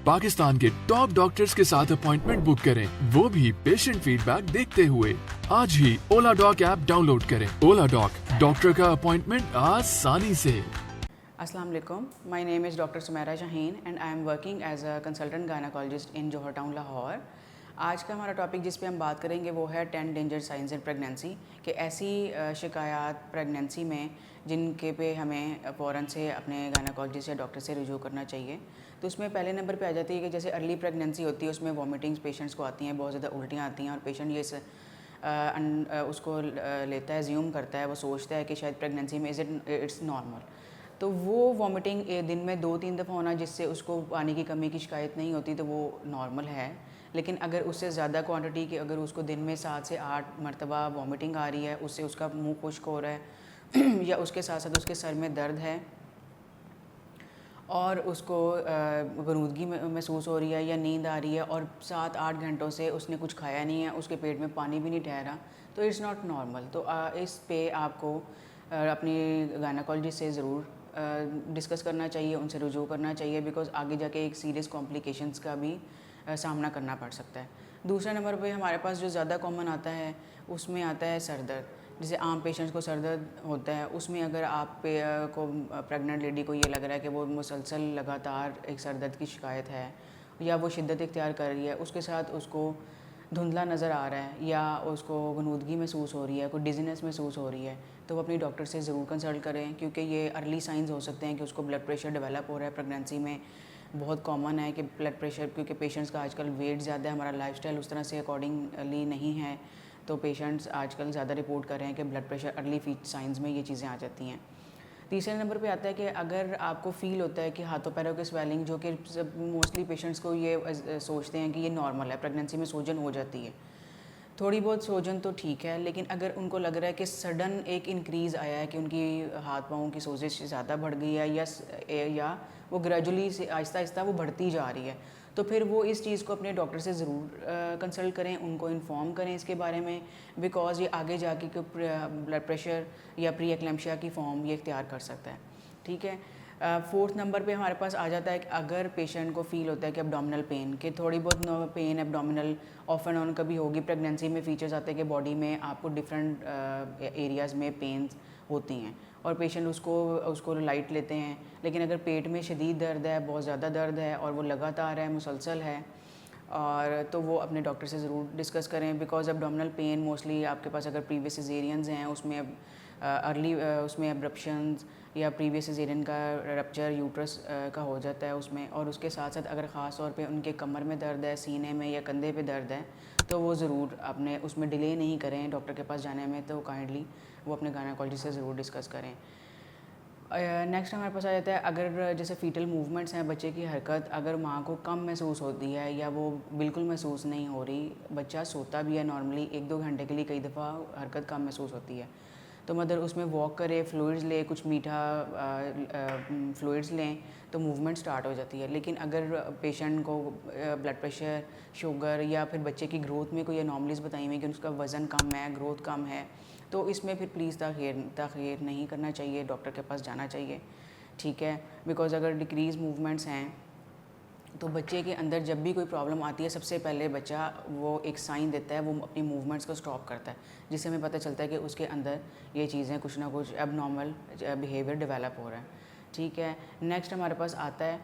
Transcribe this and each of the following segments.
पाकिस्तान के top doctors के साथ अपॉइंटमेंट बुक करें, वो भी पेशेंट फीडबैक देखते हुए। आज ही ओला डॉक ऐप डाउनलोड करें। ओला डॉक, डॉक्टर का अपॉइंटमेंट आसानी से। अस्सलाम वालेकुम, my name is doctor Sumera Shaheen and I am working as a consultant gynaecologist in Johar town Lahore. आज का हमारा टॉपिक जिस पे हम बात करेंगे वो है 10 डेंजर साइंस इन प्रेगनेंसी, कि ऐसी शिकायत प्रेगनेंसी में जिनके पे हमें फ़ौरन से अपने गायनेकोलॉजिस्ट या डॉक्टर से रुजू करना चाहिए। तो उसमें पहले नंबर पे आ जाती है कि जैसे अर्ली प्रेगनेंसी होती है, उसमें वॉमिटिंग्स पेशेंट्स को आती हैं, बहुत ज़्यादा उल्टियाँ आती हैं और पेशेंट ये उसको लेता है, ज्यूम करता है, वो सोचता है कि शायद प्रेगनेंसी में इट्स नॉर्मल। तो वो वॉमिटिंग दिन में 2-3 दफ़ा होना, जिससे उसको पानी की कमी की शिकायत नहीं होती, तो वो नॉर्मल है। लेकिन अगर उससे ज़्यादा क्वांटिटी की, अगर उसको दिन में 7 से 8 मरतबा वॉमिटिंग आ रही है, उससे उसका मुंह खुश्क हो रहा है या उसके साथ साथ उसके सर में दर्द है और उसको गनूदगी महसूस हो रही है या नींद आ रही है और 7-8 घंटों से उसने कुछ खाया नहीं है, उसके पेट में पानी भी नहीं ठहरा, तो इट्स नॉट नॉर्मल। तो इस पे आपको अपनी गायनेकोलॉजिस्ट से ज़रूर डिस्कस करना चाहिए, उनसे रुजू करना चाहिए, बिकॉज़ आगे जाके एक सीरियस कॉम्प्लिकेशंस का भी सामना करना पड़ सकता है। दूसरा नंबर पे हमारे पास जो ज़्यादा कॉमन आता है, उसमें आता है सर दर्द। जैसे आम पेशेंट्स को सर दर्द होता है, उसमें अगर आप को प्रेग्नेंट लेडी को ये लग रहा है कि वो मुसलसल लगातार एक सर दर्द की शिकायत है या वो शिद्दत इख्तियार कर रही है, उसके साथ उसको धुंधला नज़र आ रहा है या उसको गनूदगी महसूस हो रही है, कोई डिजीनेस महसूस हो रही है, तो वो अपनी डॉक्टर से ज़रूर कंसल्ट करें, क्योंकि ये अर्ली साइंस हो सकते हैं कि उसको ब्लड प्रेशर डेवलप हो रहा है। प्रेगनेंसी में बहुत कॉमन है कि ब्लड प्रेशर, क्योंकि पेशेंट्स का आजकल वेट ज़्यादा है, हमारा लाइफस्टाइल उस तरह से अकॉर्डिंगली नहीं है, तो पेशेंट्स आजकल ज़्यादा रिपोर्ट कर रहे हैं कि ब्लड प्रेशर अर्ली साइंस में ये चीज़ें आ जाती हैं। तीसरे नंबर पे आता है कि अगर आपको फ़ील होता है कि हाथों पैरों की स्वेलिंग, जो कि सब मोस्टली पेशेंट्स को ये सोचते हैं कि ये नॉर्मल है, प्रेगनेंसी में सूजन हो जाती है, थोड़ी बहुत सूजन तो ठीक है, लेकिन अगर उनको लग रहा है कि सडन एक इंक्रीज़ आया है कि उनकी हाथ पाँव की सोजिश ज़्यादा बढ़ गई है या वो ग्रेजुअली से आहिस्ता आहिस्ता वो बढ़ती जा रही है, तो फिर वो इस चीज़ को अपने डॉक्टर से ज़रूर कंसल्ट करें, उनको इन्फॉर्म करें इसके बारे में, बिकॉज़ ये आगे जाके ब्लड प्रेशर या प्री एक्लेम्शिया की फॉर्म ये इख्तियार कर सकता है। ठीक है। फोर्थ नंबर पे हमारे पास आ जाता है कि अगर पेशेंट को फ़ील होता है कि एब्डोमिनल पेन, कि थोड़ी बहुत pain abdominal off and on कभी होगी, प्रेगनेंसी में फ़ीचर्स आते हैं कि बॉडी में आपको डिफरेंट एरियाज़ में पेन्स होती हैं और पेशेंट उसको लाइट लेते हैं, लेकिन अगर पेट में शदीद दर्द है, बहुत ज़्यादा दर्द है और वो लगातार है, मुसलसल है, और तो वो अपने डॉक्टर से ज़रूर डिस्कस करें, बिकॉज एब्डोमिनल पेन मोस्टली आपके पास अगर प्रीवियस सिजेरियंस हैं, उसमें अर्ली उसमें एब्रप्शंस या प्रीवियस सिजेरियन का रप्चर यूट्रस का हो जाता है उसमें, और उसके साथ साथ अगर ख़ास तौर पे उनके कमर में दर्द है, सीने में या कंधे पे दर्द है, तो वो ज़रूर अपने उसमें डिले नहीं करें डॉक्टर के पास जाने में, तो काइंडली वो अपने गायनेकोलॉजिस्ट से ज़रूर डिस्कस करें। नेक्स्ट हमारे पास आ जाता है, अगर जैसे फीटल मूवमेंट्स हैं, बच्चे की हरकत अगर माँ को कम महसूस होती है या वो बिल्कुल महसूस नहीं हो रही, बच्चा सोता भी है नॉर्मली, 1-2 घंटे के लिए कई दफ़ा हरकत कम महसूस होती है, तो मदर उसमें वॉक करे, फ्लूइड्स ले, कुछ मीठा फ्लूइड्स लें, तो मूवमेंट स्टार्ट हो जाती है। लेकिन अगर पेशेंट को ब्लड प्रेशर, शुगर या फिर बच्चे की ग्रोथ में कोई एनॉमलीज़ बताई हुई कि उसका वज़न कम है, ग्रोथ कम है, तो इसमें फिर प्लीज़ ताख़ीर नहीं करना चाहिए, डॉक्टर के पास जाना चाहिए। ठीक है, बिकॉज़ अगर डिक्रीज़ मूवमेंट्स हैं, तो बच्चे के अंदर जब भी कोई प्रॉब्लम आती है, सबसे पहले बच्चा वो एक साइन देता है, वो अपनी मूवमेंट्स को स्टॉप करता है, जिससे हमें पता चलता है कि उसके अंदर ये चीज़ें कुछ ना कुछ एबनॉर्मल बिहेवियर डेवलप हो रहा है। ठीक है। नेक्स्ट हमारे पास आता है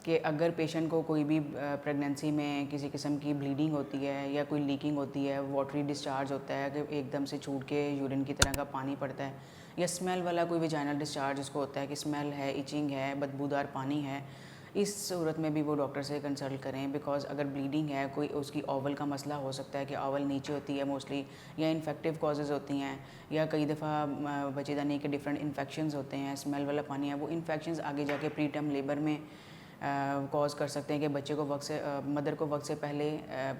कि अगर पेशेंट को कोई भी प्रेगनेंसी में किसी किस्म की ब्लीडिंग होती है या कोई लीकिंग होती है, वाटरी डिस्चार्ज होता है कि एकदम से छूट के यूरिन की तरह का पानी पड़ता है, या स्मेल वाला कोई वेजाइनल डिस्चार्ज उसको होता है कि स्मेल है, इचिंग है, बदबूदार पानी है, इस सूरत में भी वो डॉक्टर से कंसल्ट करें, बिकॉज़ अगर ब्लीडिंग है, कोई उसकी ओवल का मसला हो सकता है कि ओवल नीचे होती है मोस्टली, या इन्फेक्टिव कॉजेज़ होती हैं, या कई दफ़ा बच्चेदानी के डिफरेंट इन्फेक्शंस होते हैं, स्मेल वाला पानी है, वो इन्फेक्शंस आगे जाके प्री टर्म लेबर में कॉज़ कर सकते हैं कि बच्चे को वक्त से मदर को वक्त से पहले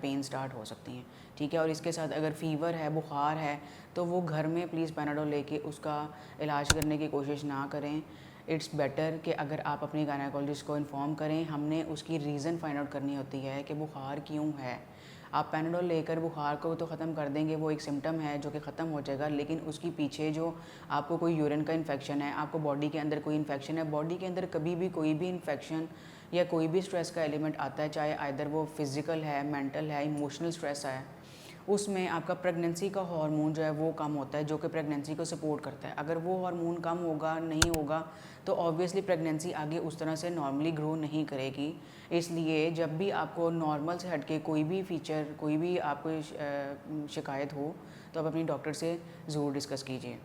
पेन स्टार्ट हो सकती हैं। ठीक है। और इसके साथ अगर फ़ीवर है, बुखार है, तो वो घर में प्लीज़ पैनाडोल लेके उसका इलाज करने की कोशिश ना करें। इट्स बेटर कि अगर आप अपने गायनेकोलॉजिस्ट को इन्फॉर्म करें, हमने उसकी रीज़न फाइंड आउट करनी होती है कि बुखार क्यों है। आप पैनाडोल लेकर बुखार को तो ख़त्म कर देंगे, वो एक सिम्टम है जो कि ख़त्म हो जाएगा, लेकिन उसकी पीछे जो आपको कोई यूरिन का इन्फेक्शन है, आपको बॉडी के अंदर कोई इन्फेक्शन है, बॉडी के अंदर कभी भी कोई भी इन्फेक्शन या कोई भी स्ट्रेस का एलिमेंट आता है, चाहे आइदर वो फिज़िकल है, मेंटल है, इमोशनल स्ट्रेस है, उसमें आपका प्रेगनेंसी का हार्मोन जो है वो कम होता है, जो कि प्रेगनेंसी को सपोर्ट करता है। अगर वो हार्मोन कम होगा, नहीं होगा, तो ऑब्वियसली प्रेगनेंसी आगे उस तरह से नॉर्मली ग्रो नहीं करेगी। इसलिए जब भी आपको नॉर्मल से हटके कोई भी फीचर, कोई भी आपको शिकायत हो, तो आप अपनी डॉक्टर से ज़रूर डिस्कस कीजिए।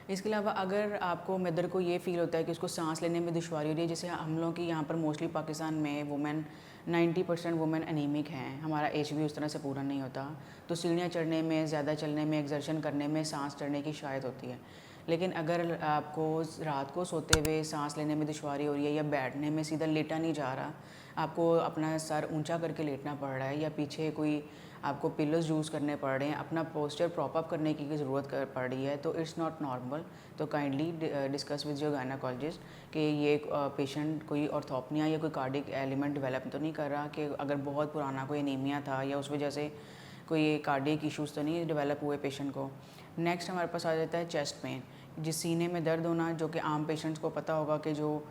इसके अलावा अगर आपको मदर को ये फ़ील होता है कि उसको सांस लेने में दुश्वारी हो रही है, जैसे हम लोग की यहाँ पर मोस्टली पाकिस्तान में वुमेन 90% वुमेन एनीमिक हैं, हमारा एज भी उस तरह से पूरा नहीं होता, तो सीढ़ियाँ चढ़ने में, ज़्यादा चलने में, एक्सर्शन करने में सांस चढ़ने की शायद होती है। लेकिन अगर आपको रात को सोते हुए सांस लेने में दुश्वारी हो रही है, या बैठने में सीधा लेटा नहीं जा रहा, आपको अपना सर ऊंचा करके लेटना पड़ रहा है, या पीछे कोई आपको पिलोज यूज़ करने पड़ रहे हैं, अपना पोस्चर प्रॉप अप करने की ज़रूरत पड़ रही है, तो इट्स नॉट नॉर्मल। तो kindly discuss with your gynaecologist कि ये पेशेंट कोई ऑर्थोपनिया या कोई कार्डिक एलिमेंट डेवलप तो नहीं कर रहा, कि अगर बहुत पुराना कोई एनीमिया था या उस वजह से कोई कार्डिक इश्यूज़ तो नहीं डेवलप हुए पेशेंट को। नेक्स्ट हमारे पास आ जाता है चेस्ट पेन, जिस सीने में दर्द होना, जो कि आम पेशेंट्स को पता होगा कि जो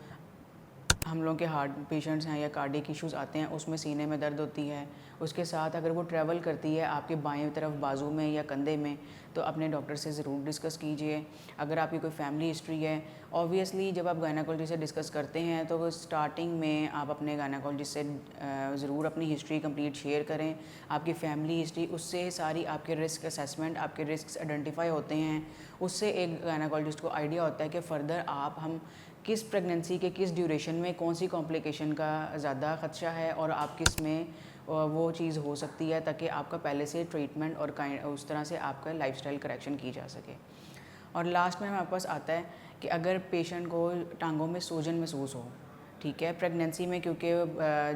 हम लोग के हार्ट पेशेंट्स हैं या कार्डिक इश्यूज़ आते हैं, उसमें सीने में दर्द होती है। उसके साथ अगर वो ट्रैवल करती है आपके बाएं तरफ बाजू में या कंधे में, तो अपने डॉक्टर से ज़रूर डिस्कस कीजिए। अगर आपकी कोई फैमिली हिस्ट्री है, ऑब्वियसली जब आप गायनेकोलॉजिस्ट से डिस्कस करते हैं तो स्टार्टिंग में आप अपने गायनेकोलॉजिस्ट से ज़रूर अपनी हिस्ट्री कंप्लीट शेयर करें, आपकी फैमिली हिस्ट्री, उससे सारी आपके रिस्क असेसमेंट, आपके रिस्क आइडेंटिफाई होते हैं। उससे एक गायनेकोलॉजिस्ट को आइडिया होता है कि फ़र्दर हम किस प्रेगनेंसी के किस ड्यूरेशन में कौन सी कॉम्प्लिकेशन का ज़्यादा ख़दशा है और आप किस में वो चीज़ हो सकती है, ताकि आपका पहले से ट्रीटमेंट और उस तरह से आपका लाइफस्टाइल करेक्शन की जा सके। और लास्ट में हमारे पास आता है कि अगर पेशेंट को टांगों में सूजन महसूस हो, ठीक है, प्रेगनेंसी में क्योंकि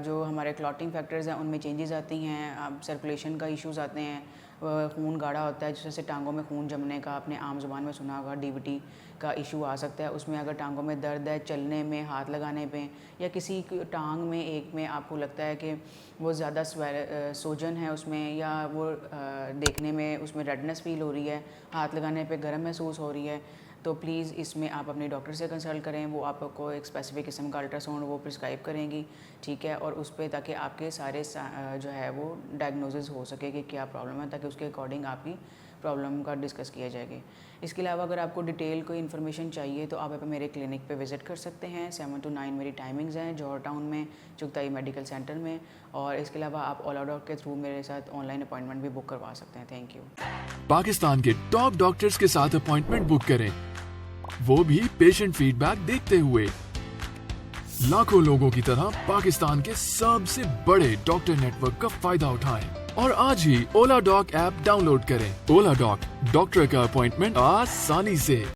जो हमारे क्लॉटिंग फैक्टर्स हैं उनमें चेंजेस आती हैं, अब सर्कुलेशन का इश्यूज़ आते हैं, खून गाढ़ा होता है, जैसे टांगों में खून जमने का आपने आम जुबान में सुना होगा, डीवीटी का इशू आ सकता है। उसमें अगर टांगों में दर्द है, चलने में, हाथ लगाने पे, या किसी टांग में एक में आपको लगता है कि वो ज़्यादा सूजन है उसमें, या वो देखने में उसमें रेडनेस फील हो रही है, हाथ लगाने पे गर्म महसूस हो रही है, तो प्लीज़ इसमें आप अपने डॉक्टर से कंसल्ट करें। वो आपको एक स्पेसिफिक किस्म का अल्ट्रासाउंड वो प्रिस्क्राइब करेंगी, ठीक है, और उस पर ताकि आपके सारे जो है वो डायग्नोसिस हो सके कि क्या प्रॉब्लम है, ताकि उसके अकॉर्डिंग आपकी प्रॉब्लम का डिस्कस किया जाएगी। इसके अलावा अगर आपको डिटेल कोई इन्फॉर्मेशन चाहिए तो आप मेरे क्लिनिक पे विज़िट कर सकते हैं। 7 to 9 मेरी टाइमिंग्स हैं, जौहर टाउन में, चुगताई मेडिकल सेंटर में। और इसके अलावा आप ओला डॉक के थ्रू मेरे साथ ऑनलाइन अपॉइंटमेंट भी बुक करवा सकते हैं। Thank you. पाकिस्तान के टॉप डॉक्टर्स के साथ अपॉइंटमेंट बुक करें, वो भी पेशेंट फीडबैक देखते हुए। लाखों लोगों की तरह पाकिस्तान के सबसे बड़े डॉक्टर नेटवर्क का फायदा उठाएं और आज ही ओला डॉक ऐप डाउनलोड करें। ओला डॉक, डॉक्टर का अपॉइंटमेंट आसानी से।